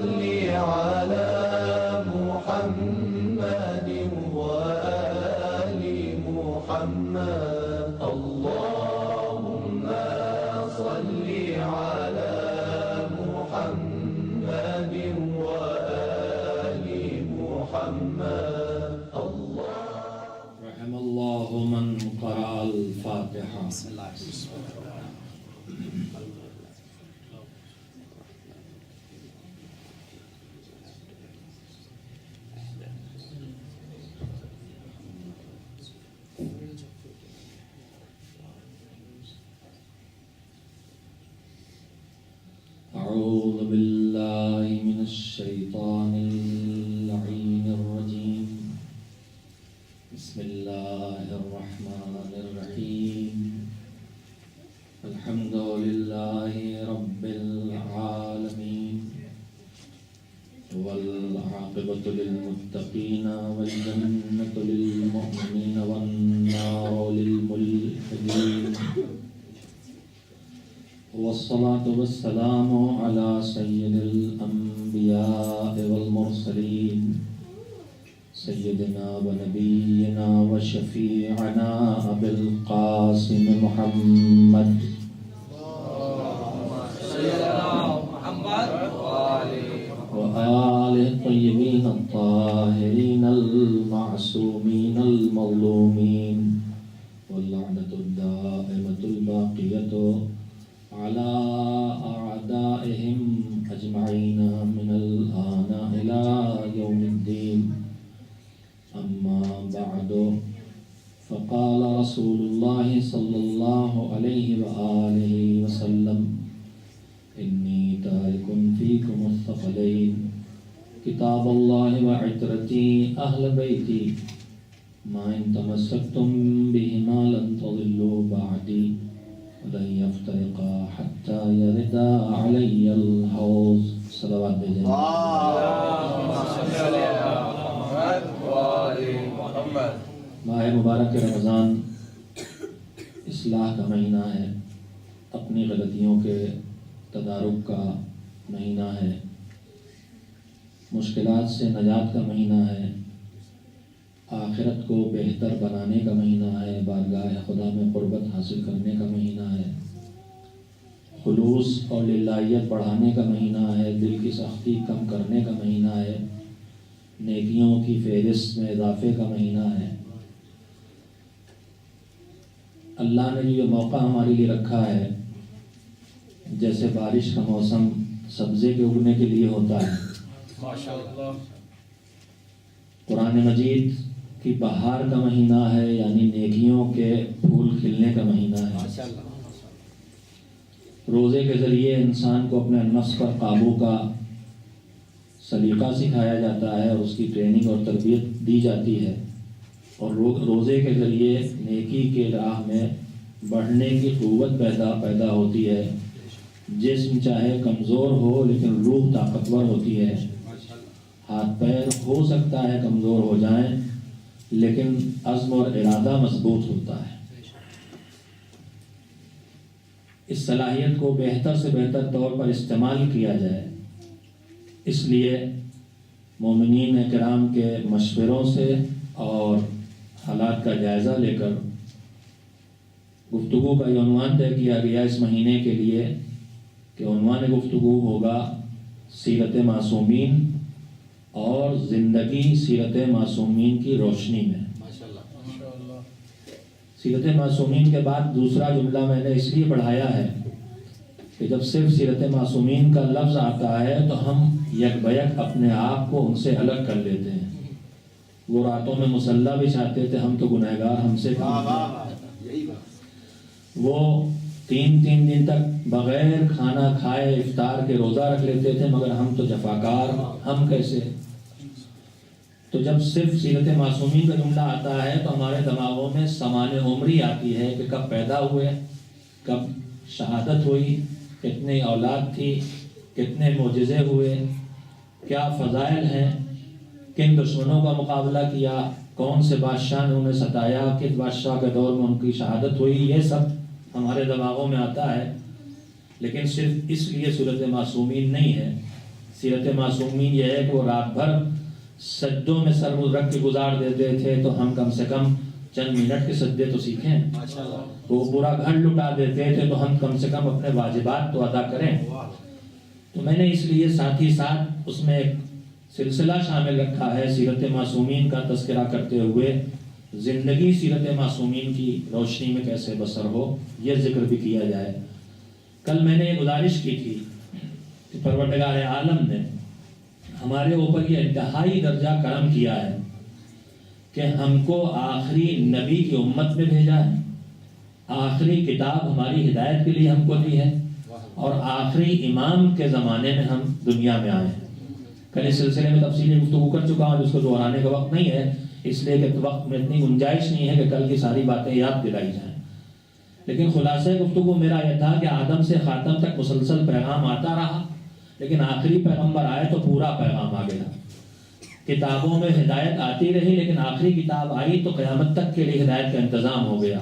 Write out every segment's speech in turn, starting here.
صل على محمد وآل محمد اللهم صل على محمد وآل محمد رحم اللہ من قرأ الفاتحہ. اعوذ باللہ من الشیطان اللعین الرجیم. بسم اللہ الرحمن الرحیم. الحمد للہ رب العالمین والعاقبۃ للمتقین والجنۃ للمؤمنین والنار للملحدین والصلاة والسلام على سید الانبیاء والمرسلین سیدنا و نبینا و شفیعنا ابی القاسم محمد و آلہ الطیبین الطاہرین المعصومین المظلومین واللعنۃ الدائمۃ الباقیۃ على أعدائهم أجمعين من الآن إلى يوم الدين. أما بعد فقال رسول الله صلى الله عليه وآله وسلم إني تارك فيكم الثقلين كتاب الله وعترتي أهل بيتي ما إن تمسكتم بهما لن تضلوا بعدي ولن يفترقا حتى يردا علي الحوض. صلوات بھیجیں. ماہ مبارک رمضان اصلاح کا مہینہ ہے، اپنی غلطیوں کے تدارک کا مہینہ ہے، مشکلات سے نجات کا مہینہ ہے، آخرت کو بہتر بنانے کا مہینہ ہے، بارگاہ خدا میں قربت حاصل کرنے کا مہینہ ہے، خلوص اور للہیت بڑھانے کا مہینہ ہے، دل کی سختی کم کرنے کا مہینہ ہے، نیکیوں کی فہرست میں اضافے کا مہینہ ہے. اللہ نے یہ موقع ہمارے لیے رکھا ہے، جیسے بارش کا موسم سبزے کے اگنے کے لیے ہوتا ہے، قرآن مجید کی بہار کا مہینہ ہے، یعنی نیکیوں کے پھول کھلنے کا مہینہ ہے. روزے کے ذریعے انسان کو اپنے نفس پر قابو کا سلیقہ سکھایا جاتا ہے اور اس کی ٹریننگ اور تربیت دی جاتی ہے، اور روزے کے ذریعے نیکی کے راہ میں بڑھنے کی قوت پیدا ہوتی ہے. جسم چاہے کمزور ہو لیکن روح طاقتور ہوتی ہے. ہاتھ پیر ہو سکتا ہے کمزور ہو جائیں لیکن عزم اور ارادہ مضبوط ہوتا ہے. اس صلاحیت کو بہتر سے بہتر طور پر استعمال کیا جائے، اس لیے مومنین کرام کے مشوروں سے اور حالات کا جائزہ لے کر گفتگو کا یہ عنوان طے کیا گیا اس مہینے کے لیے کہ عنوان گفتگو ہوگا سیرت معصومین اور زندگی سیرت معصومین کی روشنی میں. سیرت معصومین کے بعد دوسرا جملہ میں نے اس لیے بڑھایا ہے کہ جب صرف سیرت معصومین کا لفظ آتا ہے تو ہم یک بیک اپنے آپ کو ان سے الگ کر لیتے ہیں. وہ راتوں میں مصلی بچھاتے تھے، ہم تو گنہگار، ہم سے وہ 3 دن تک بغیر کھانا کھائے افطار کے روزہ رکھ لیتے تھے، مگر ہم تو جفاکار، ہم کیسے؟ تو جب صرف سیرت معصومین کا جملہ آتا ہے تو ہمارے دماغوں میں سمان عمری آتی ہے کہ کب پیدا ہوئے، کب شہادت ہوئی، کتنی اولاد تھی، کتنے معجزے ہوئے، کیا فضائل ہیں، کن دشمنوں کا مقابلہ کیا، کون سے بادشاہ نے انہیں ستایا، کس بادشاہ کے دور میں ان کی شہادت ہوئی. یہ سب ہمارے دماغوں میں آتا ہے، لیکن صرف اس لیے سورۃ معصومین نہیں ہے. سیرت معصومین یہ ہے کہ وہ رات بھر سجدوں میں سر رکھ کے گزار دیتے تھے، تو ہم کم سے کم چند منٹ کے سجدے تو سیکھیں۔ وہ پورا گھر لٹا دیتے تھے، تو ہم کم سے کم اپنے واجبات تو ادا کریں۔ تو میں نے اس لیے ساتھ ہی ساتھ اس میں ایک سلسلہ شامل رکھا ہے، سیرت معصومین کا تذکرہ کرتے ہوئے زندگی سیرت معصومین کی روشنی میں کیسے بسر ہو، یہ ذکر بھی کیا جائے۔ کل میں نے گزارش کی تھی کہ پروردگار عالم نے ہمارے اوپر یہ انتہائی درجہ کرم کیا ہے کہ ہم کو آخری نبی کی امت میں بھیجا ہے، آخری کتاب ہماری ہدایت کے لیے ہم کو دی ہے، اور آخری امام کے زمانے میں ہم دنیا میں آئے ہیں۔ کل اس سلسلے میں تفصیلی گفتگو کر چکا ہوں، جس کو دہرانے کا وقت نہیں ہے، اس لیے کہ وقت میں اتنی گنجائش نہیں ہے کہ کل کی ساری باتیں یاد دلائی جائیں۔ لیکن خلاصہ گفتگو میرا یہ تھا کہ آدم سے خاتم تک مسلسل پیغام آتا رہا، لیکن آخری پیغمبر آئے تو پورا پیغام آ گیا۔ کتابوں میں ہدایت آتی رہی، لیکن آخری کتاب آئی تو قیامت تک کے لیے ہدایت کا انتظام ہو گیا۔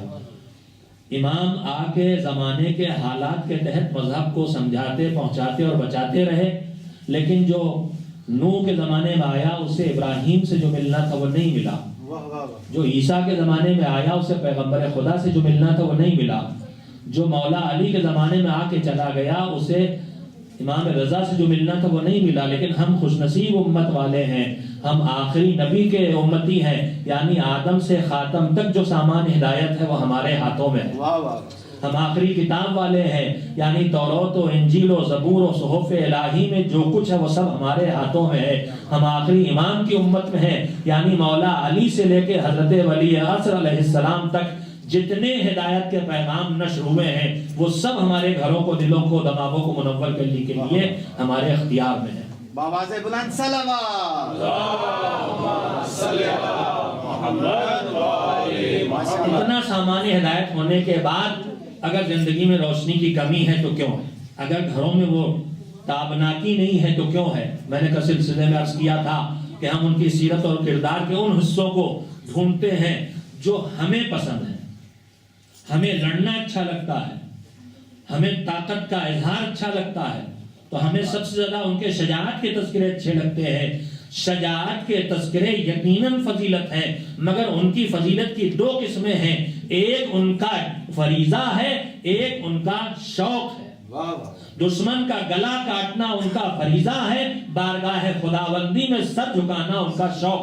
امام آ کے زمانے کے حالات کے تحت مذہب کو سمجھاتے، پہنچاتے اور بچاتے رہے، لیکن جو نوح کے زمانے میں آیا اسے ابراہیم سے جو ملنا تھا وہ نہیں ملا، جو عیسیٰ کے زمانے میں آیا اسے پیغمبر خدا سے جو ملنا تھا وہ نہیں ملا، جو مولا علی کے زمانے میں آ کے چلا گیا اسے امام رضا سے جو ملنا تھا وہ نہیں ملا۔ لیکن ہم خوش نصیب امت والے ہیں، ہم آخری نبی کے امتی ہیں، یعنی آدم سے خاتم تک جو سامان ہدایت ہے وہ ہمارے ہاتھوں میں ہے۔ ہم آخری کتاب والے ہیں، یعنی توراۃ و انجیل و زبور و صحف الہی میں جو کچھ ہے وہ سب ہمارے ہاتھوں میں ہے۔ ہم آخری امام کی امت میں ہیں، یعنی مولا علی سے لے کے حضرت ولی عصر علیہ السلام تک جتنے ہدایت کے پیغام نشر ہوئے ہیں وہ سب ہمارے گھروں کو، دلوں کو، دماغوں کو منور کرنے کے لیے ہمارے اختیار میں ہیں۔ بآواز بلند صلوات۔ اتنا سامان ہدایت ہونے کے بعد اگر زندگی میں روشنی کی کمی ہے تو کیوں ہے؟ اگر گھروں میں وہ تابناکی نہیں ہے تو کیوں ہے؟ میں نے کل سلسلے میں عرض کیا تھا کہ ہم ان کی سیرت اور کردار کے ان حصوں کو ڈھونڈتے ہیں جو ہمیں پسند ہے، ہمیں لڑنا اچھا لگتا ہے، ہمیں طاقت کا اظہار اچھا لگتا ہے، تو ہمیں سب سے زیادہ ان کے شجاعت کے تذکرے اچھے لگتے ہیں۔ شجاعت کے تذکرے یقیناً فضیلت ہے، مگر ان کی فضیلت کی دو قسمیں ہیں، ایک ان کا فریضہ ہے، ایک ان کا شوق ہے۔ دشمن کا گلا کاٹنا ان کا فریضہ ہے، بارگاہ خداوندی میں سر جھکانا ان کا شوق۔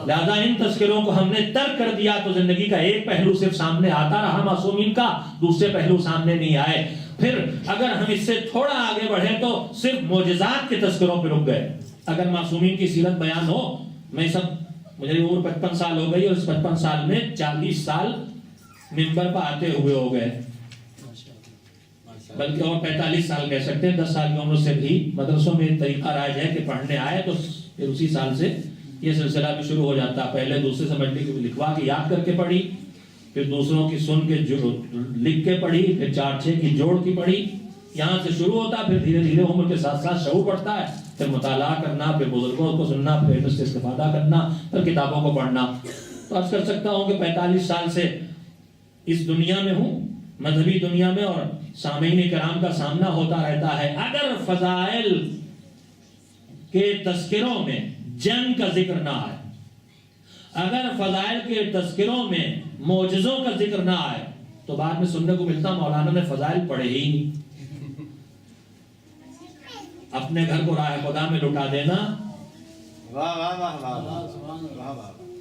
لہذا ان تذکروں کو ہم نے ترک کر دیا تو زندگی کا ایک پہلو صرف سامنے آتا رہا معصومین کا، دوسرے پہلو سامنے نہیں آئے۔ پھر اگر ہم اس سے تھوڑا آگے بڑھیں تو صرف معجزات کے تذکروں پہ رک گئے۔ اگر معصومین کی سیرت بیان ہو، میں مجھے عمر 55 سال ہو گئی اور اس 55 سال میں 40 سال منبر پر آتے ہوئے ہو گئے، بلکہ اور 45 سال کہہ سکتے ہیں۔ 10 سال کی عمر سے بھی مدرسوں میں طریقہ رائج ہے کہ پڑھنے آئے تو پھر اسی سال سے یہ سلسلہ بھی شروع ہو جاتا۔ پہلے دوسرے سے ملٹی لکھوا کے یاد کر کے پڑھی، پھر دوسروں کی سن کے لکھ کے پڑھی، پھر 4-6 کی جوڑ کی پڑھی، یہاں سے شروع ہوتا، پھر دھیرے دھیرے عمر کے ساتھ ساتھ شعور بڑھتا ہے، پھر مطالعہ کرنا، پھر بزرگوں کو سننا، پھر علم سے استفادہ کرنا، پھر کتابوں کو پڑھنا۔ تو عرض کر سکتا ہوں کہ 45 سال سے اس دنیا میں ہوں، مذہبی دنیا میں، اور سامعین کرام کا سامنا ہوتا رہتا ہے۔ اگر فضائل کے تذکروں میں جنگ کا ذکر نہ آئے، اگر فضائل کے تذکروں میں معجزوں کا ذکر نہ آئے، تو بعد میں سننے کو ملتا مولانا نے فضائل پڑھے ہی نہیں۔ اپنے گھر کو راہ خدا میں لٹا دینا،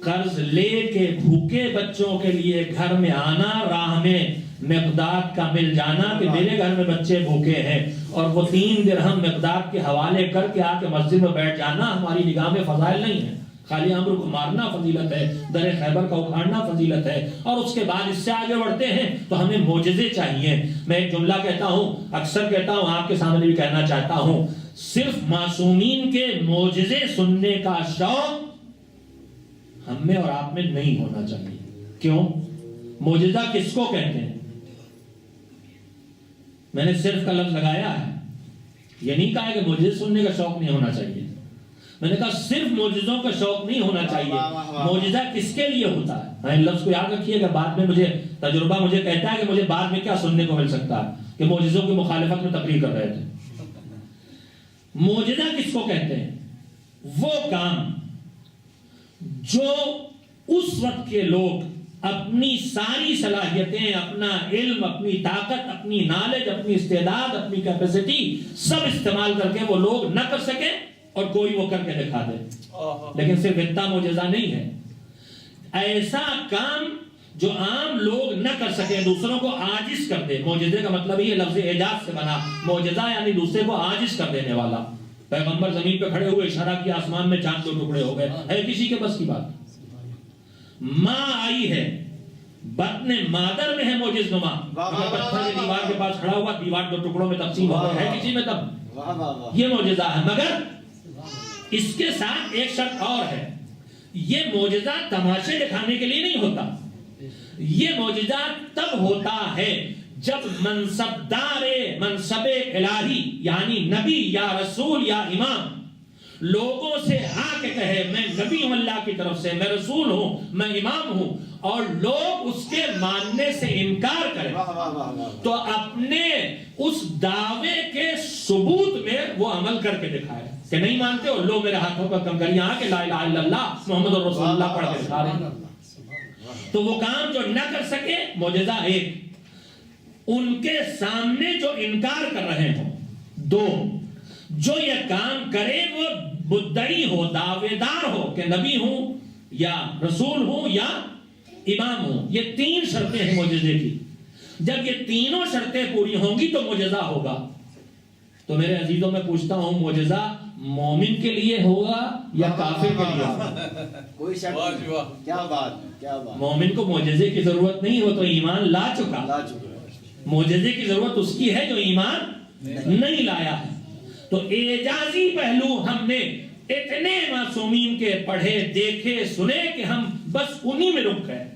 قرض لے کے بھوکے بچوں کے لیے گھر میں آنا، راہ میں مقداد کا مل جانا کہ میرے گھر میں بچے بھوکے ہیں، اور وہ 3 درہم مقداد کے حوالے کر کے آ کے مسجد میں بیٹھ جانا ہماری نگاہ میں فضائل نہیں ہے۔ خالی امر کو مارنا فضیلت ہے، در خیبر کا اکھاڑنا فضیلت ہے، اور اس کے بعد اس سے آگے بڑھتے ہیں تو ہمیں معجزے چاہیے۔ میں ایک جملہ کہتا ہوں، اکثر کہتا ہوں، آپ کے سامنے بھی کہنا چاہتا ہوں، صرف معصومین کے معجزے سننے کا شوق ہم میں اور آپ میں نہیں ہونا چاہیے۔ کیوں؟ معجزہ کس کو کہتے ہیں؟ میں نے صرف کا لفظ لگایا ہے، یہ نہیں کہا کہ معجزے سننے کا شوق نہیں ہونا چاہیے، میں نے کہا صرف معجزوں کا شوق نہیں ہونا چاہیے۔ معجزہ کس کے لیے ہوتا ہے؟ لفظ کو یاد رکھیے گا، بعد میں مجھے تجربہ مجھے کہتا ہے کہ مجھے بعد میں کیا سننے کو مل سکتا ہے کہ معجزوں کی مخالفت میں تقریر کر رہے تھے۔ معجزہ کس کو کہتے ہیں؟ وہ کام جو اس وقت کے لوگ اپنی ساری صلاحیتیں، اپنا علم، اپنی طاقت، اپنی نالج، اپنی استعداد، اپنی کیپیسٹی سب استعمال کر کے وہ لوگ نہ کر سکے اور کوئی وہ کر کے دکھا دے. لیکن صرف اتنا معجزہ نہیں ہے، ایسا کام جو عام لوگ نہ کر سکے، دوسروں کو عاجز کر دے. معجزے کا مطلب یہ لفظ اعجاز سے بنا، معجزہ یعنی دوسرے کو عاجز کر دینے والا. پیغمبر زمین پہ کھڑے ہوئے اشارہ کیا، آسمان میں چاند 2 ٹکڑے ہو گئے. ہے کسی کے بس کی بات؟ ماں آئی ہے، بطن مادر میں ہے معجز نما، پتھر کی دیوار کے پاس کھڑا ہوا، دیوار 2 ٹکڑوں میں تقسیم ہو گئی. ہے کسی میں تب؟ یہ معجزہ ہے. مگر اس کے ساتھ ایک شرط اور ہے، یہ معجزہ تماشے دکھانے کے لیے نہیں ہوتا. یہ معجزہ تب ہوتا ہے جب منصبدار منصب الہی یعنی نبی یا رسول یا امام لوگوں سے آ کے کہے میں نبی ہوں اللہ کی طرف سے، میں رسول ہوں، میں امام ہوں، اور لوگ اس کے ماننے سے انکار کریں تو اپنے اس دعوے کے ثبوت میں وہ عمل کر کے دکھائے کہ نہیں مانتے ہو، لو میرے ہاتھوں پر کنکریاں آ کے لا الہ الا اللہ محمد رسول اللہ پڑھ کے دکھا رہے ہیں. تو وہ کام جو نہ کر سکے معجزہ ایک، ان کے سامنے جو انکار کر رہے ہوں 2، جو یہ کام کرے وہ مدعی ہو، دعوے دار ہو کہ نبی ہوں یا رسول ہوں یا امام ہوں. یہ 3 شرطیں ہیں معجزے کی. جب یہ تینوں شرطیں پوری ہوں گی تو معجزہ ہوگا. تو میرے عزیزوں میں پوچھتا ہوں، معجزہ مومن کے لیے ہوگا یا کافر کے لیے ہوگا؟ کوئی شک نہیں. کیا بات، کیا بات. مومن کو معجزے کی ضرورت نہیں، وہ تو ایمان لا چکا. معجزے کی ضرورت اس کی ہے جو ایمان نہیں لایا ہے. تو اعجازی پہلو ہم نے اتنے معصومین کے پڑھے، دیکھے، سنے کہ ہم بس انہی میں رک گئے.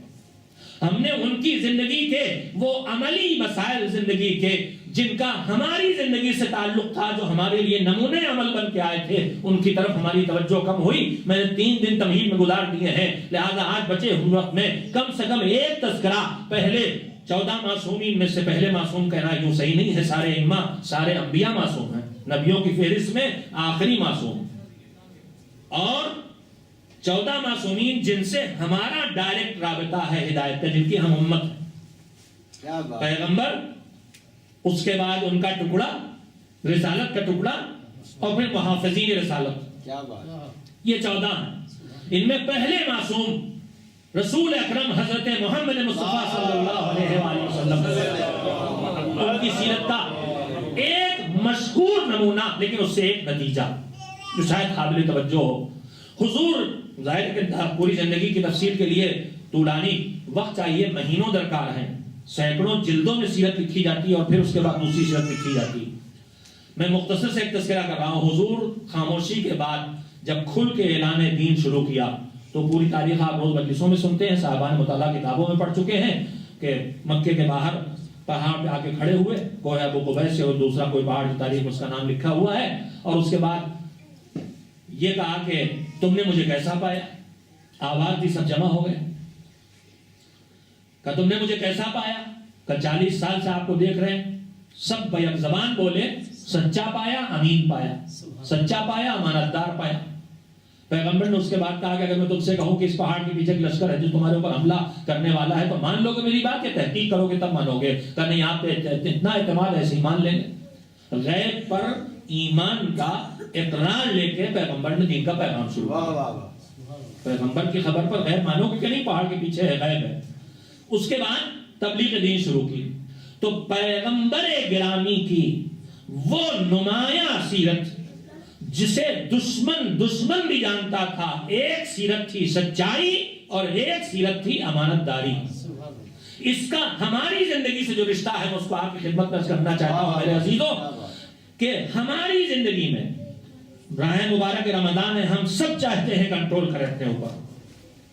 ہم نے ان کی زندگی کے وہ عملی مسائل زندگی کے جن کا ہماری زندگی سے تعلق تھا، جو ہمارے لیے نمونے عمل بن کے آئے تھے، ان کی طرف ہماری توجہ کم ہوئی. میں نے 3 دن تمہید میں گزار دیے ہیں، لہذا آج بچے ہوئے وقت میں کم سے کم ایک تذکرہ پہلے 14 معصومین میں سے پہلے معصوم کہنا یوں صحیح نہیں ہے. سارے ائمہ، سارے انبیاء معصوم ہیں، نبیوں کی فہرست میں آخری معصوم، اور 14 معصومین جن سے ہمارا ڈائریکٹ رابطہ ہے ہدایت کا، جن کی ہم امت ہیں. پیغمبر، اس کے بعد ان کا ٹکڑا، رسالت کا ٹکڑا، اور پھر محافظین رسالت. یہ 14 ہیں. ان میں پہلے معصوم رسول اکرم حضرت محمد مصطفیٰ صلی اللہ علیہ وآلہ وسلم. ان کی سیرت کا ایک مشہور نمونہ، لیکن اس سے ایک نتیجہ جو شاید قابل توجہ ہو. حضور، ظاہر ہے کہ پوری زندگی کی تفسیر کے لیے طولانی وقت چاہیے، مہینوں درکار ہیں، سینکڑوں جلدوں میں سیرت لکھی جاتی ہے اور پھر اس کے بعد دوسری سیرت لکھی جاتی ہے. میں مختصر سے ایک تذکرہ کر رہا ہوں. حضور خاموشی کے بعد جب کھل کے اعلان دین شروع کیا تو پوری تاریخ آپ روز مجلسوں میں سنتے ہیں، صاحبان مطالعہ کتابوں میں پڑھ چکے ہیں کہ مکے کے باہر پہاڑ پہ آ کے کھڑے ہوئے، کوہ ابو قبیس سے، اور دوسرا کوئی پہاڑ کی تاریخ اس کا نام لکھا ہوا ہے، اور اس کے بعد یہ کہا کہ تم نے مجھے کیسا پایا. آواز دی، سب جمع ہو گئے. کہ تم نے مجھے کیسا پایا؟ کہ 40 سال سے آپ کو دیکھ رہے ہیں. سب بیک زبان بولے، سچا پایا، امین پایا، سچا پایا، امانتدار پایا. پیغمبر نے اس کے بعد کہا کہ اگر میں تم سے کہوں کہ اس پہاڑ کے پیچھے ایک لشکر ہے جو تمہارے اوپر حملہ کرنے والا ہے تو مان لو گے میری بات، کہ تحقیق کرو گے تب مانو گے؟ کہ نہیں، آپ پہ اتنا اعتماد ایسے ہی مان لیں گے. غیب پر ایمان کا اقرار لے کے پیغمبر نے دین کا پیغام شروع کیا. پیغمبر کی خبر پر غیب مانو گے کہ نہیں، پہاڑ کے پیچھے ہے، غیب ہے. اس کے بعد تبلیغ دین شروع کی. تو پیغمبر گرامی کی وہ نمایاں سیرت جسے دشمن بھی جانتا تھا، ایک سیرت تھی سچائی اور ایک سیرت تھی امانت داری. اس کا ہماری زندگی سے جو رشتہ ہے میں اس کو آپ کی خدمت میں کرنا چاہتا ہوں میرے عزیزوں، کہ ہماری زندگی میں راہ مبارک رمضان ہے، ہم سب چاہتے ہیں کنٹرول کریں اپنے اوپر.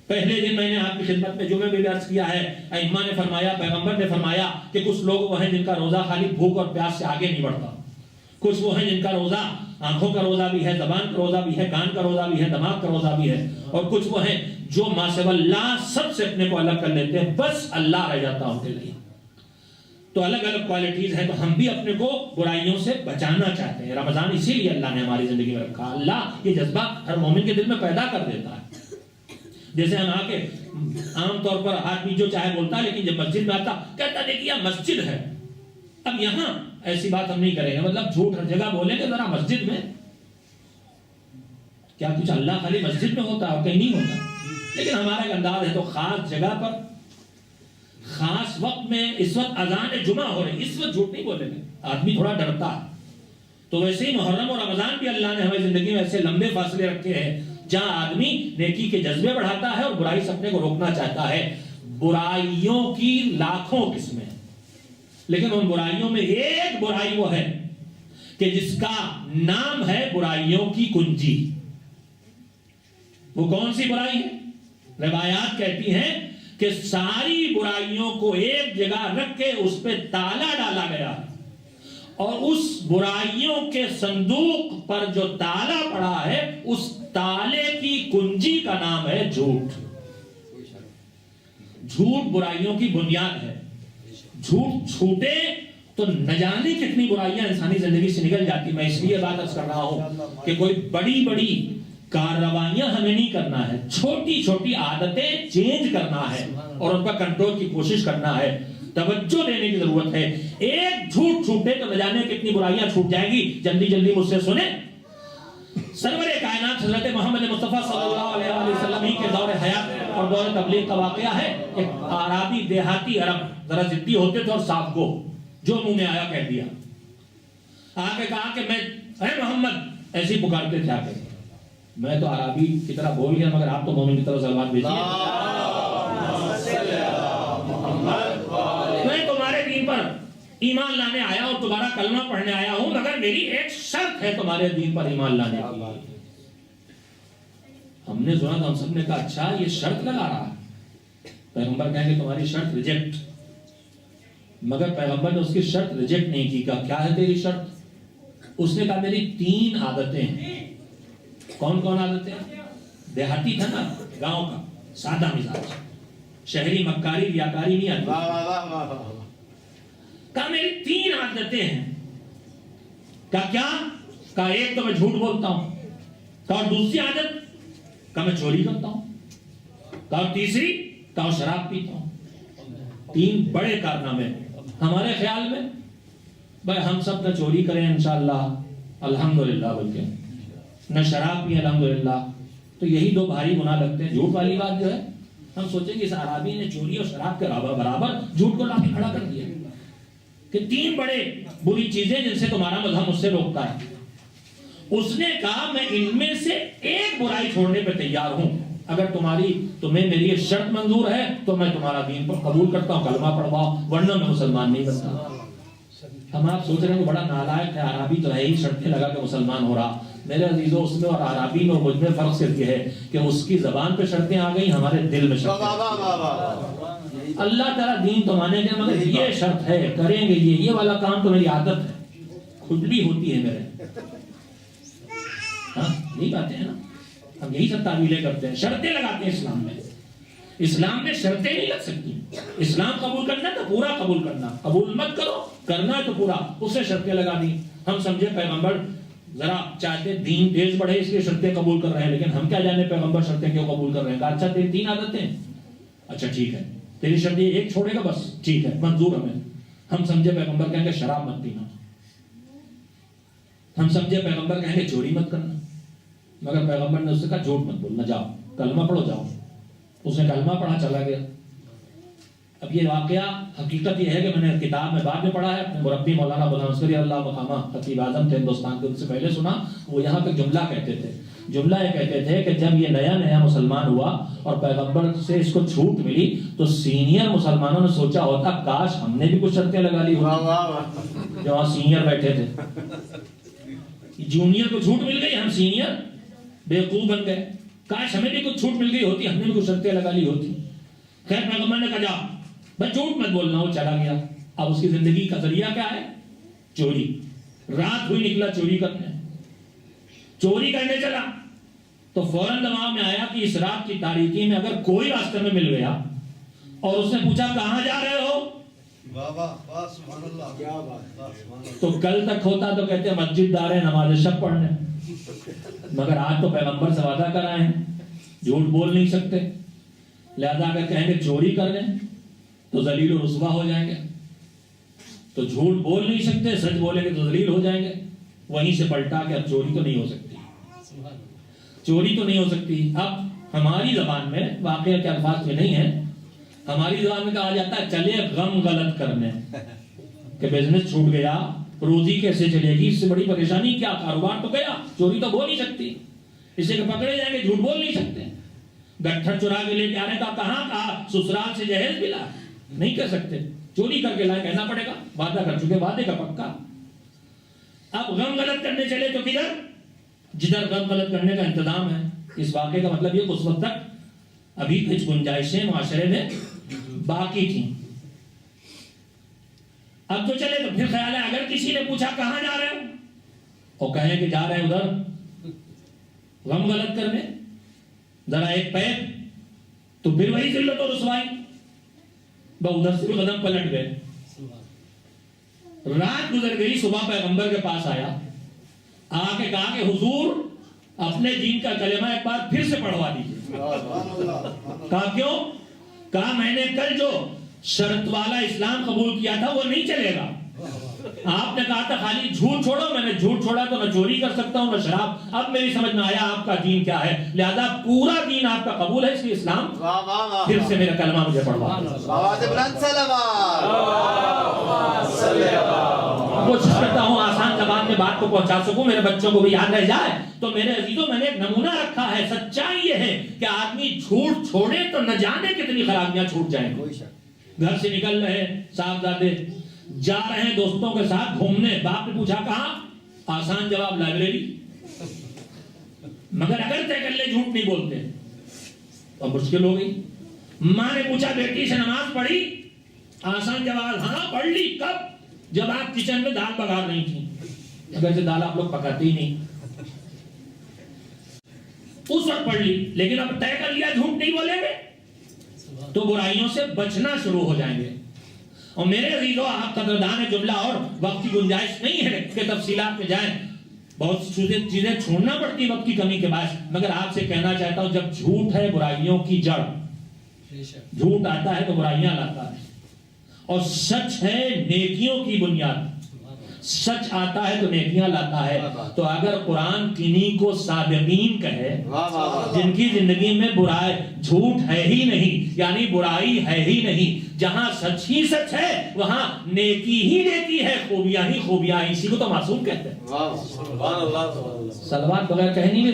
پہلے دن میں نے آپ کی خدمت میں جمعے میں بھی عرض کیا ہے، ائمہ نے فرمایا، پیغمبر نے فرمایا کہ کچھ لوگ وہ ہیں جن کا روزہ خالی بھوک اور پیاس سے آگے نہیں بڑھتا. کچھ وہ ہیں جن کا روزہ آنکھوں کا روزہ بھی ہے، زبان کا روزہ بھی ہے، کان کا روزہ بھی ہے، دماغ کا روزہ بھی ہے. اور کچھ وہ ہیں جو ما سوا اللہ سب سے اپنے کو الگ کر لیتے ہیں، بس اللہ رہ جاتا ان کے لیے. تو الگ الگ کوالٹیز ہیں. تو ہم بھی اپنے کو برائیوں سے بچانا چاہتے ہیں. رمضان اسی لیے اللہ نے ہماری زندگی میں رکھا. اللہ یہ جذبہ ہر مومن کے دل میں پیدا کر دیتا ہے. جیسے ہم آ کے عام طور پر آدمی جو چاہے بولتا ہے، لیکن جب مسجد میں آتا کہتا دیکھیے یہ مسجد ہے. اب یہاں ایسی بات ہم نہیں کریں گے، مطلب جھوٹ ہر جگہ بولیں گے. ذرا مسجد میں کیا کچھ اللہ خالی مسجد میں ہوتا ہے اور کہیں نہیں ہوتا؟ لیکن ہمارا ایک انداز ہے. تو خاص جگہ پر خاص وقت میں، اس وقت اذان جمعہ ہو رہی، اس وقت جھوٹ نہیں بولیں گے. آدمی تھوڑا ڈرتا ہے. تو ویسے ہی محرم اور رمضان بھی اللہ نے ہماری زندگی میں ایسے لمبے فاصلے رکھے ہیں جہاں آدمی نیکی کے جذبے بڑھاتا ہے اور برائی سے اپنے کو روکنا چاہتا ہے. برائیوں کی لاکھوں قسمیں، لیکن ان برائیوں میں ایک برائی وہ ہے کہ جس کا نام ہے برائیوں کی کنجی. وہ کون سی برائی ہے؟ روایات کہتی ہیں کہ ساری برائیوں کو ایک جگہ رکھ کے اس پہ تالا ڈالا گیا، اور اس برائیوں کے صندوق پر جو تالا پڑا ہے اس تالے کی کنجی کا نام ہے جھوٹ. جھوٹ برائیوں کی بنیاد ہے. جھوٹ چھوٹے تو نہ جانے کتنی برائیاں انسانی زندگی سے نکل جاتی. میں اس لیے بات عرض کر رہا ہوں کہ کوئی بڑی بڑی کارروائیاں ہمیں نہیں کرنا ہے، چھوٹی چھوٹی عادتیں چینج کرنا ہے اور ان پر کنٹرول کی کوشش کرنا ہے. توجہ دینے کی ضرورت ہے. ایک جھوٹ چھوٹے تو نہ جانے کتنی برائیاں چھوٹ جائیں گی. جلدی جلدی مجھ سے سنیں. سرور کائنات حضرت محمد مصطفیٰ صلی اللہ علیہ وسلم ہی کے دور حیات اور دور تبلیغ کا واقعہ ہے. ایک عربی دیہاتی عرب ذرا ضدی ہوتے تھے اور صاف کو جو منہ میں آیا کہہ دیا. آ کے کہا کہ میں اے محمد ایسے ہی پکارتے تھے. آ کے میں تو عربی کی طرح بول گیا، مگر آپ تو مومن کی طرح سلوات بھیجیے. میں تمہارے دین پر ایمان لانے آیا اور تمہارا کلمہ پڑھنے آیا ہوں، مگر میری ایک شرط ہے تمہارے دین پر ایمان لانے کی. ہم نے سنا تو ہم سب نے کہا اچھا یہ شرط لگا رہا ہے. پیغمبر کہیں کہ تمہاری شرط ریجیکٹ. مگر پیغمبر نے اس کی شرط ریجیکٹ نہیں کی. کہا کیا ہے تیری شرط؟ اس نے کہا میری 3 عادتیں ہیں. کون کون عادتیں؟ دیہاتی تھا نا، گاؤں کا سادہ مزاج، شہری مکاری ریاکاری نہیں آتی. کہا میری 3 عادتیں ہیں. کہا کیا؟ کہا ایک تو میں جھوٹ بولتا ہوں. کہا دوسری عادت؟ کہا میں چوری کرتا ہوں. کہا تیسری؟ کہا شراب پیتا ہوں. 3 بڑے کارنامے. ہمارے خیال میں بھائی ہم سب نہ چوری کریں انشاءاللہ الحمدللہ، بلکہ نہ شراب پی الحمدللہ، تو یہی 2 بھاری گناہ لگتے ہیں. جھوٹ والی بات جو ہے، ہم سوچیں گے اس عربی نے چوری اور شراب کے برابر جھوٹ کو لا کے کھڑا کر دیا کہ 3 بڑے بری چیزیں جن سے تمہارا مذہب مجھ سے روکتا ہے. اس نے کہا میں ان میں سے ایک برائی چھوڑنے پہ تیار ہوں. اگر تمہیں میری یہ شرط منظور ہے تو میں تمہارا دین پر قبول کرتا ہوں، کلمہ پڑھواؤ، ورنہ میں مسلمان نہیں بنتا. ہم آپ سوچ رہے ہیں کہ بڑا نالائق ہے، عربی تو ہے ہی، شرطیں لگا کے مسلمان ہو رہا. میرے عزیزوں اس میں اور عربی میں اور مجھ میں فرق صرف یہ ہے کہ اس کی زبان پہ شرطیں آ گئی، ہمارے دل میں شرطیں. اللہ تعالیٰ دین تو مانے گے مگر یہ شرط ہے کریں گے یہ والا کام تو میری عادت ہے، کھجلی ہوتی ہے میرے. ہاں یہی باتیں ہیں نا، ہم یہی سب تعویلیں کرتے ہیں، شرطیں لگاتے ہیں. اسلام میں شرطیں نہیں لگ سکتی. اسلام قبول کرنا ہے تو پورا قبول کرنا، قبول مت کرو، کرنا ہے تو پورا. اس سے شرطیں لگا دی. ہم سمجھے پیغمبر ذرا چاہتے دین تیز بڑھے اس لیے شرطیں قبول کر رہے ہیں، لیکن ہم کیا جانے پیغمبر شرطیں کیوں قبول کر رہے ہیں. کہا اچھا تیری 3 عادتیں، اچھا ٹھیک ہے تیری شرط یہ ایک چھوڑے گا بس، ٹھیک ہے منظور ہمیں. ہم سمجھے پیغمبر کہیں گے شراب مت پینا، ہم سمجھے پیغمبر کہیں گے چوری مت کرنا، مگر پیغمبر نے اس سے کہا جھوٹ مت بولنا، جاؤ کلمہ پڑھو جاؤ. اس نے کلمہ پڑھا چلا گیا. اب یہ واقعہ حقیقت یہ ہے کہ میں نے کتاب میں بعد میں پڑھا ہے، اپنے مربی مولانا غلام اصغری اللہ مقامہ خطیب اعظم تھے ہندوستان کے، ان سے پہلے سنا. وہ یہاں پہ جملہ کہتے تھے. جملہ یہ کہتے تھے کہ جب یہ نیا مسلمان ہوا اور پیغمبر سے اس کو چھوٹ ملی تو سینئر مسلمانوں نے سوچا ہوتا کاش ہم نے بھی کچھ شرطیں لگا لی ہوتی. جو وہاں سینئر بیٹھے تھے، جونیئر کو چھوٹ مل گئی، ہم سینئر بیوقوف بن گئے. کاش ہمیں بھی کچھ چھوٹ مل گئی ہوتی، ہم نے بھی کچھ شرطیں لگا لی ہوتی. خیر پیغمبر نے کہا جا بھائی جھوٹ مت بولنا. وہ چلا گیا. اب اس کی زندگی کا ذریعہ کیا ہے؟ چوری. رات ہوئی نکلا چوری کرنے چلا تو فوراً دماغ میں آیا کہ اس رات کی تاریکی میں اگر کوئی راستے میں مل گیا اور اس نے پوچھا کہاں جا رہے ہو، کیا بات. تو کل تک ہوتا تو کہتے مسجد دار ہیں نماز شب پڑھنے، مگر آج تو پیغمبر سے وعدہ کرائے ہیں جھوٹ بول نہیں سکتے، لہذا اگر کہیں گے چوری کر لیں تو ذلیل و رسوا ہو جائیں گے، تو جھوٹ بول نہیں سکتے، سچ بولیں گے تو ذلیل ہو جائیں گے. وہیں سے پلٹا کہ اب چوری تو نہیں ہو سکتی، چوری تو نہیں ہو سکتی. اب ہماری زبان میں واقعہ کے الفاظ میں نہیں ہے، ہماری زبان میں کہا جاتا ہے چلے غم غلط کرنے، کہ بزنس چھوٹ گیا، روزی کیسے چلے گی، اس سے بڑی پریشانی کیا، کاروبار تو گیا، چوری تو ہو نہیں سکتی، اسے کہ پکڑے جائیں گے، جھوٹ بول نہیں سکتے. گٹھر چرا کے لے کے آ رہے تو کہاں کہا سسرال سے جہیز ملا، نہیں کہہ سکتے، چوری کر کے لائے کہنا پڑے گا، وعدہ کر چکے، وعدے کا پکا. اب غم غلط کرنے چلے تو کدھر، جدھر غم غلط کرنے کا انتظام ہے. اس واقعے کا مطلب یہ کہ اس وقت تک ابھی کچھ گنجائشیں معاشرے میں باقی تھیں. اب جو چلے تو پھر خیال ہے اگر کسی نے پوچھا کہاں جا رہے ہو اور کہیں کہ جا رہے ہیں ادھر غم غلط کرنے، ذرا ایک پیر، تو پھر وہی ذلت و رسوائی، ادھر سے بھی قدم پلٹ گئے. رات گزر گئی، صبح پیغمبر کے پاس آیا، آ کے کہا کہ حضور اپنے دین کا کلمہ ایک بار پھر سے پڑھوا دیجیے. کہا کیوں؟ کہا میں نے کل جو شرط والا اسلام قبول کیا تھا وہ نہیں چلے گا. آپ نے کہا تھا خالی جھوٹ چھوڑو، میں نے جھوٹ چھوڑا تو نہ چوری کر سکتا ہوں نہ شراب. اب میری سمجھ میں آیا آپ کا دین کیا ہے، لہذا پورا دین آپ کا قبول ہے، اس لیے اسلام پھر سے میرا کلمہ مجھے پڑھوا. کوشش کرتا ہوں آسان زبان میں بات کو پہنچا سکوں، میرے بچوں کو بھی یاد رہ جائے. تو میرے عزیزوں میں نے ایک نمونہ رکھا ہے. سچائی یہ ہے کہ آدمی جھوٹ چھوڑے تو نہ جانے کتنی خرابیاں چھوٹ جائیں گی. گھر سے نکل رہے صاحبزادے، جا رہے ہیں دوستوں کے ساتھ گھومنے، باپ نے پوچھا کہاں، آسان جواب لائبریری. مگر اگر طے کر لے جھوٹ نہیں بولتے تو مشکل ہو گئی. ماں نے پوچھا بیٹی سے نماز پڑھی، آسان جواب ہاں پڑھ لی. کب؟ جب آپ کچن میں دال پکا رہی تھی، اگر سے دال آپ لوگ پکاتے ہی نہیں، اس وقت پڑھ لی. لیکن اب طے کر لیا جھوٹ نہیں بولیں گے تو برائیوں سے بچنا شروع ہو جائیں گے. اور میرے عزیزوں آپ قدردان جملہ اور وقت کی گنجائش نہیں ہے کہ تفصیلات میں جائیں، بہت چیزیں چھوڑنا پڑتی وقت کی کمی کے باعث. مگر آپ سے کہنا چاہتا ہوں جب جھوٹ ہے برائیوں کی جڑ، جھوٹ آتا ہے تو برائیاں لاتا ہے، اور سچ ہے نیکیوں کی بنیاد. سچ آتا ہے تو نیکیاں لاتا ہے. تو اگر قرآن کنہیں کو صادقین کہے جن کی زندگی میں برائی جھوٹ ہے ہی نہیں، یعنی برائی ہے ہی نہیں، جہاں سچ ہی سچ ہے وہاں نیکی ہی نیکی ہے، خوبیاں ہی خوبیاں، اسی کو تو معصوم کہتے ہیں. صلوات بغیر کہہ نہیں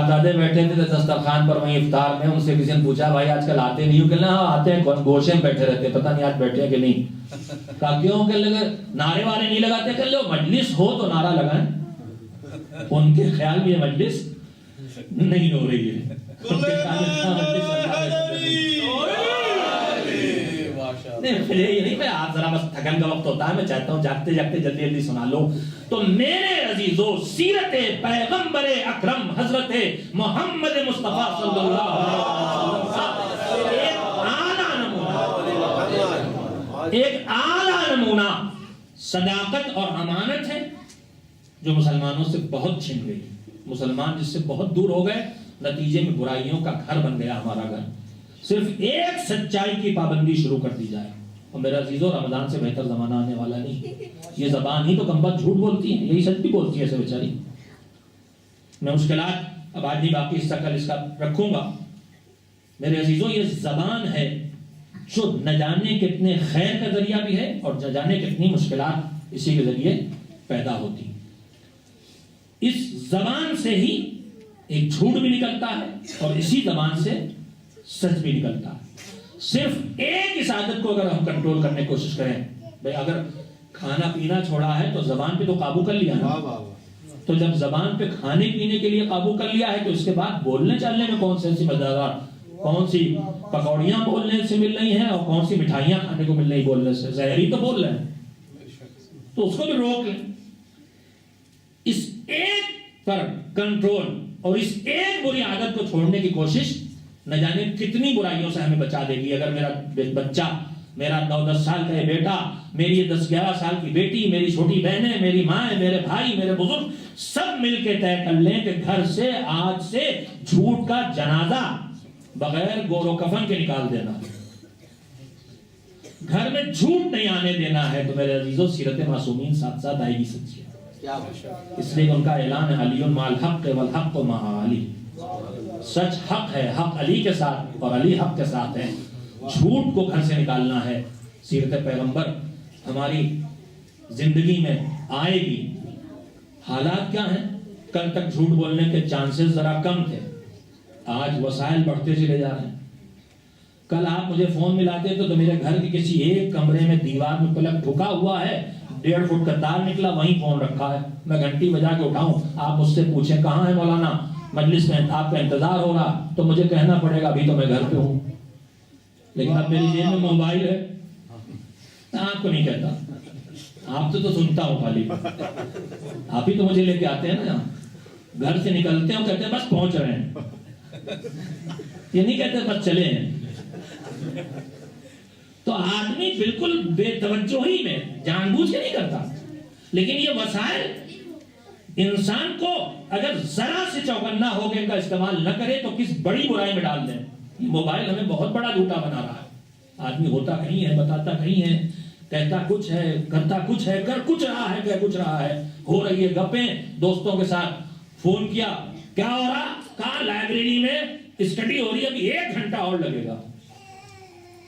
دادے بیٹھے تھے دسترخوان پر وہیں افطار میں، ان سے کسی نے پوچھا بھائی آج کل آتے نہیں ہو؟ کہ ہاں آتے ہیں، گوشے میں بیٹھے رہتے، پتہ نہیں آج بیٹھے کہ نہیں. کہا کیوں؟ کہ لگے نعرے والے نہیں لگاتے. کہ لو مجلس ہو تو نعرہ لگائیں. ان کے خیال میں یہ مجلس نہیں ہو رہی ہے. نہیں، میں آج ذرا بس تھکن کا وقت ہوتا ہے، میں چاہتا ہوں جاگتے جاگتے جلدی جلدی سنا لوں. تو میرے عزیزوں سیرت پیغمبر اکرم حضرت محمد مصطفیٰ صلی اللہ علیہ وسلم ایک اعلیٰ نمونہ صداقت اور امانت ہے جو مسلمانوں سے بہت چھن گئی. مسلمان جس سے بہت دور ہو گئے، نتیجے میں برائیوں کا گھر بن گیا ہمارا گھر. صرف ایک سچائی کی پابندی شروع کر دی جائے. اور میرا عزیزوں رمضان سے بہتر زمانہ آنے والا نہیں. یہ زبان ہی تو کم بخت جھوٹ بولتی ہے، یہی سچ بھی بولتی ہے ایسے بیچاری. میں مشکلات اب آج نہیں باقی حصہ کل اس کا رکھوں گا. میرے عزیزوں یہ زبان ہے جو نہ جانے کتنے خیر کا ذریعہ بھی ہے اور نہ جانے کتنی مشکلات اسی کے ذریعے پیدا ہوتی. اس زبان سے ہی ایک جھوٹ بھی نکلتا ہے اور اسی زبان سے سچ بھی نکلتا ہے. صرف ایک اس عادت کو اگر ہم کنٹرول کرنے کی کوشش کریں، بھئی اگر کھانا پینا چھوڑا ہے تو زبان پہ تو قابو کر لیا نا. تو جب زبان پہ کھانے پینے کے لیے قابو کر لیا ہے تو اس کے بعد بولنے چلنے میں کون سی مزیدار، کون سی پکوڑیاں بولنے سے مل رہی ہیں اور کون سی مٹھائیاں کھانے کو مل رہی بولنے سے، زہری تو بول رہے ہیں. تو اس کو بھی روک لیں. اس ایک پر کنٹرول اور اس ایک بری عادت کو چھوڑنے کی کوشش نہ جانے کتنی برائیوں سے ہمیں بچا دے گی. اگر میرا بچہ، میرا 9-10 سال کا یہ بیٹا، میری یہ 10-11 سال کی بیٹی، میری چھوٹی بہنیں، میری ماں، میرے بھائی، میرے بزرگ سب مل کے طے کر لیں کہ گھر سے آج سے جھوٹ کا جنازہ بغیر گور و کفن کے نکال دینا، گھر میں جھوٹ نہیں آنے دینا ہے، تو میرے عزیزوں سیرت معصومین ساتھ ساتھ آئے گی سچی. اس لیے ان کا اعلان ہے علی مع الحق والحق مع علی. سچ حق ہے، حق علی کے ساتھ اور علی حق کے ساتھ ہے. جھوٹ کو گھر سے نکالنا ہے. سیرت پیغمبر ہماری زندگی میں آئے گی. حالات کیا ہیں؟ کل تک جھوٹ بولنے کے چانسز ذرا کم تھے، آج وسائل بڑھتے چلے جا رہے ہیں. کل آپ مجھے فون ملاتے تو میرے گھر کے کسی ایک کمرے میں دیوار میں پلک ٹھکا ہوا ہے، 1.5 فٹ کا تار نکلا، وہیں فون رکھا ہے. میں گھنٹی بجا کے اٹھاؤں، آپ مجھ سے پوچھیں کہاں ہے مولانا، مجلس میں آپ کا انتظار ہو رہا، تو مجھے کہنا پڑے گا ابھی تو میں گھر پہ ہوں. لیکن اب میری جیب میں موبائل ہے، آپ کو نہیں کہتا، آپ تو سنتا ہوں خالی. آپ ہی تو مجھے لے کے آتے ہیں نا، گھر سے نکلتے ہیں کہتے ہیں بس پہنچ رہے ہیں، یہ نہیں کہتے بس چلے ہیں. تو آدمی بالکل بے توجہی میں جان بوجھ کے نہیں کرتا، لیکن یہ وسائل انسان کو اگر ذرا سے چوکنا ہو کے ان کا استعمال نہ کرے تو کس بڑی برائی میں ڈال دیں. یہ موبائل ہمیں بہت بڑا جھوٹا بنا رہا ہے. آدمی ہوتا کہیں ہے، بتاتا کہیں ہے، کہتا کچھ ہے، کرتا کچھ ہے، کر کچھ رہا ہے، کہہ کچھ رہا ہے. ہو رہی ہے گپیں دوستوں کے ساتھ، فون کیا کیا ہو رہا، کہاں لائبریری میں اسٹڈی ہو رہی ہے، ابھی 1 گھنٹہ اور لگے گا.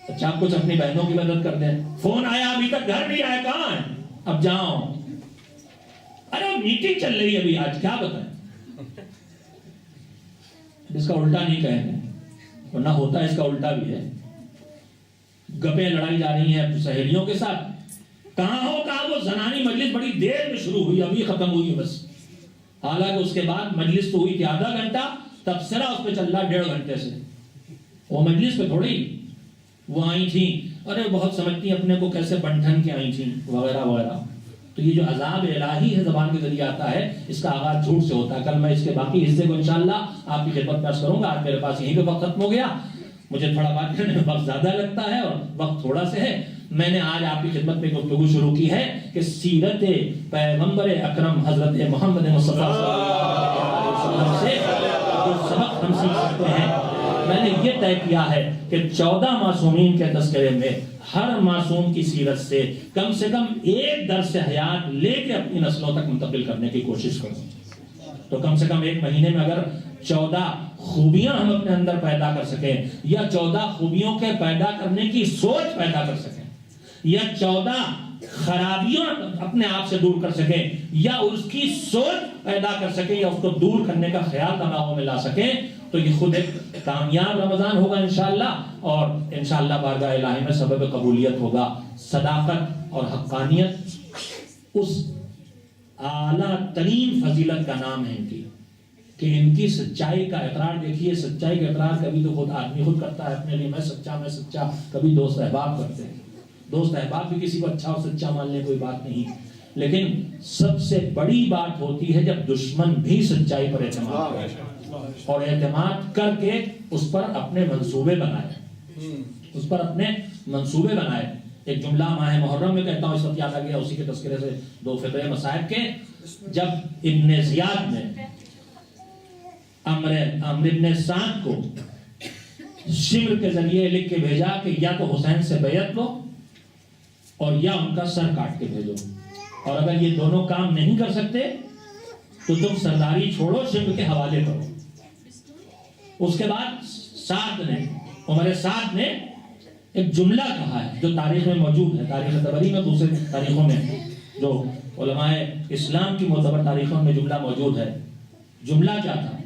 اچھا آپ کچھ اپنی بہنوں کی مدد کر دیں، فون آیا ابھی تک گھر نہیں آیا، کہاں ہے، اب جاؤ. ارے میٹنگ چل رہی ہے ابھی، آج کیا بتائیں. اس کا الٹا نہیں کہیں گے، ورنہ ہوتا ہے اس کا الٹا بھی ہے. گپیں لڑائی جا رہی ہیں سہیلیوں کے ساتھ، کہاں ہو، کہاں وہ زنانی مجلس بڑی دیر میں شروع ہوئی، ابھی ختم ہوئی ہے بس. حالانکہ اس کے بعد مجلس تو ہوئی تھی آدھا گھنٹہ، تبصرہ اس پہ چل رہا 1.5 گھنٹے سے. وہ مجلس پہ تھوڑی وہ آئی تھیں، ارے بہت سمجھتی ہیں اپنے کو، کیسے بنٹھن کے آئی تھیں وغیرہ وغیرہ. تو یہ جو عذاب الہی ہے زبان کے ذریعے آتا ہے، اس کا آغاز جھوٹ سے ہوتا ہے. کل میں اس کے باقی حصے کو انشاءاللہ آپ کی خدمت میں عرض کروں گا. آج میرے پاس یہیں پہ وقت ختم ہو گیا، مجھے تھوڑا بات کرنے میں وقت زیادہ لگتا ہے اور وقت تھوڑا سے ہے. میں نے آج آپ کی خدمت میں گفتگو شروع کی ہے کہ سیرت پیغمبر اکرم حضرت محمد مصطفیٰ صلی اللہ علیہ وسلم سے جو سبق ہم سیکھ سکتے ہیں، میں نے یہ طے کیا ہے کہ 14 معصومین کے تذکرے میں ہر معصوم کی سیرت سے کم 1 درس حیات لے کے اپنی نسلوں تک منتقل کرنے کی کوشش کروں. تو کم سے کم 1 مہینے میں اگر 14 خوبیاں ہم اپنے اندر پیدا کر سکیں، یا 14 خوبیوں کے پیدا کرنے کی سوچ پیدا کر سکیں، یا 14 خرابیاں اپنے آپ سے دور کر سکیں، یا اس کی سوچ پیدا کر سکیں، یا اس کو دور کرنے کا خیال دماغوں میں لا سکیں، تو یہ خود ایک کامیاب رمضان ہوگا انشاءاللہ، اور انشاءاللہ بارگاہ الہی میں سبب قبولیت ہوگا. صداقت اور حقانیت اس اعلیٰ ترین فضیلت کا نام ہے ان کی، کہ ان کی سچائی کا اقرار. دیکھیے سچائی کا اقرار کبھی تو خود آدمی خود کرتا ہے اپنے لیے، میں سچا. کبھی دوست احباب کرتے ہیں، دوست احباب بھی کسی کو اچھا اور سچا مان لیں، کوئی بات نہیں. لیکن سب سے بڑی بات ہوتی ہے جب دشمن بھی سچائی پر اعتماد کرے اور اعتماد کر کے اس پر اپنے منصوبے بنائے. ایک جملہ ماہ محرم میں کہتا ہوں، اس وقت یاد آ گیا، اسی کے تذکرے سے 2 فقرے مصائب کے. جب ابن زیاد نے عمرو ابن سعد کو شمر کے ذریعے لکھ کے بھیجا کہ یا تو حسین سے بیعت لو اور یا ان کا سر کاٹ کے بھیجو، اور اگر یہ دونوں کام نہیں کر سکتے تو تم سرداری چھوڑو، شمر کے حوالے کرو. اس کے بعد عمر سعد نے ایک جملہ کہا ہے جو تاریخ میں موجود ہے، تاریخ طبری میں، دوسرے تاریخوں میں، جو علماء اسلام کی معتبر تاریخوں میں جملہ موجود ہے. جملہ کیا تھا؟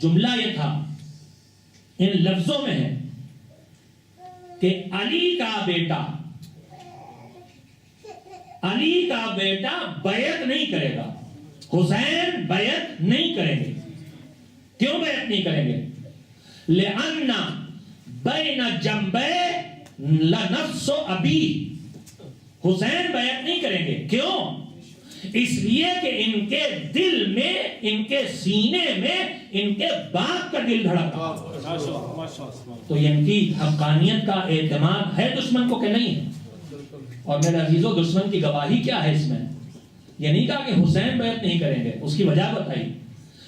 جملہ یہ تھا، ان لفظوں میں ہے کہ علی کا بیٹا بیعت نہیں کرے گا، حسین بیعت نہیں کریں گے. کیوں بیعت نہیں کریں گے؟ لأن بین جنبے لنفس ابی، حسین بیعت نہیں کریں گے. کیوں؟ اس لیے کہ ان کے دل میں، ان کے سینے میں ان کے باپ کا دل دھڑک رہا ہے۔ تو ان کی حقانیت کا اعتماد ہے دشمن کو کہ نہیں ہے؟ اور میرے عزیزو، دشمن کی گواہی کیا ہے اس میں؟ یہ نہیں کہا کہ حسین بیعت نہیں کریں گے، اس کی وجہ بتائی،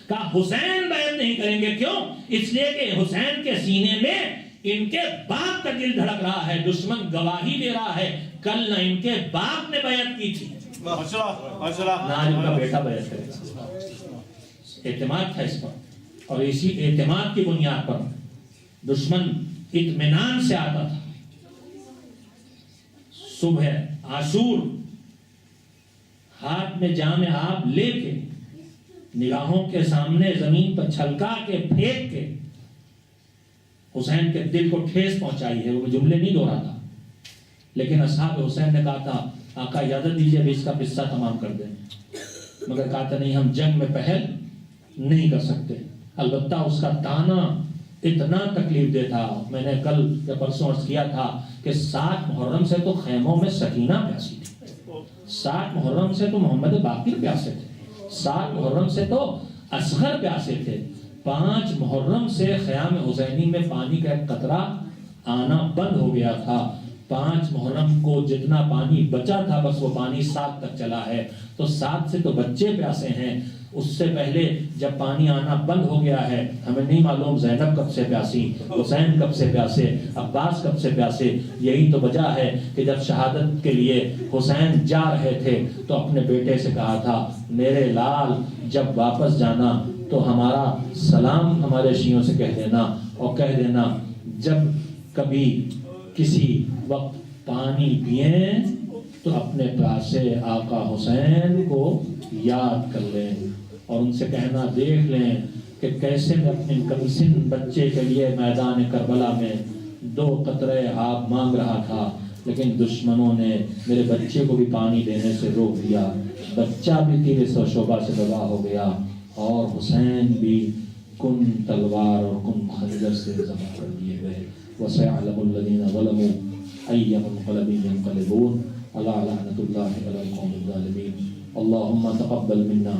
کہا حسین بیعت نہیں کریں گے، کیوں؟ اس لیے کہ حسین کے سینے میں ان کے باپ کا دل دھڑک رہا ہے۔ دشمن گواہی دے رہا ہے کل نہ ان کے باپ نے بیعت کی تھی، نہ آج ان کا بیٹا بیعت کرے گا۔ اعتماد تھا اس پر، اور اسی اعتماد کی بنیاد پر دشمن اطمینان سے آتا تھا۔ صبح عاشور ہاتھ میں جام آب لے کے، نگاہوں کے سامنے زمین پر چھلکا کے پھینک کے حسین کے دل کو ٹھیس پہنچائی ہے۔ وہ جملے نہیں دہراتا، لیکن اصحاب حسین نے کہا تھا آقا اجازت دیجیے ابھی اس کا قصہ تمام کر دیں، مگر کہا تھا نہیں، ہم جنگ میں پہل نہیں کر سکتے۔ البتہ اس کا تانا اتنا تکلیف دہ تھا، میں نے کل یا پرسوں عرض کیا تھا کہ 7 محرم سے تو خیموں میں سکینہ پیاسی تھی، 7 محرم سے تو محمد باقر پیاسے تھے، 7 محرم سے تو اصغر پیاسے تھے، 5 محرم سے خیام حسینی میں پانی کا ایک قطرہ آنا بند ہو گیا تھا۔ 5 محرم کو جتنا پانی بچا تھا بس وہ پانی 7 تک چلا ہے، تو 7 سے تو بچے پیاسے ہیں۔ اس سے پہلے جب پانی آنا بند ہو گیا ہے، ہمیں نہیں معلوم زینب کب سے پیاسی، حسین کب سے پیاسے، عباس کب سے پیاسے۔ یہی تو وجہ ہے کہ جب شہادت کے لیے حسین جا رہے تھے تو اپنے بیٹے سے کہا تھا میرے لال جب واپس جانا تو ہمارا سلام ہمارے شیعوں سے کہہ دینا، اور کہہ دینا جب کبھی کسی وقت پانی پئیں تو اپنے پیاسے آقا حسین کو یاد کر لیں، اور ان سے کہنا دیکھ لیں کہ کیسے میں اپنے کمسن بچے کے لیے میدان کربلا میں 2 قطرے آب مانگ رہا تھا، لیکن دشمنوں نے میرے بچے کو بھی پانی دینے سے روک دیا، بچہ بھی تیر سو شعبہ سے تباہ ہو گیا، اور حسین بھی کن تلوار اور کن خنجر سے ذبح کر دیے گئے۔ وَسَيَعْلَمُ الَّذِينَ ظَلَمُوا أَيَّ مُنقَلَبٍ يَنقَلِبُونَ أَلَا لَعْنَةُ اللَّهِ عَلَى الْقَوْمِ الظَّالِمِينَ اللهم تقبل منا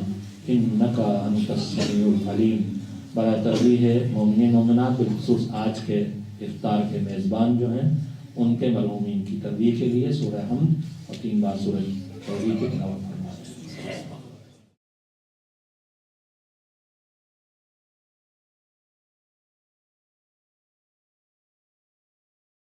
انك انت السميع العليم۔ برائے ترغیب مومنین مومنات، بالخصوص آج کے افطار کے میزبان جو ہیں ان کے مرحومین کی ترغیب کے لیے سورہ حمد اور 3 بار سورہ توحید کی تلاوت فرمائیں۔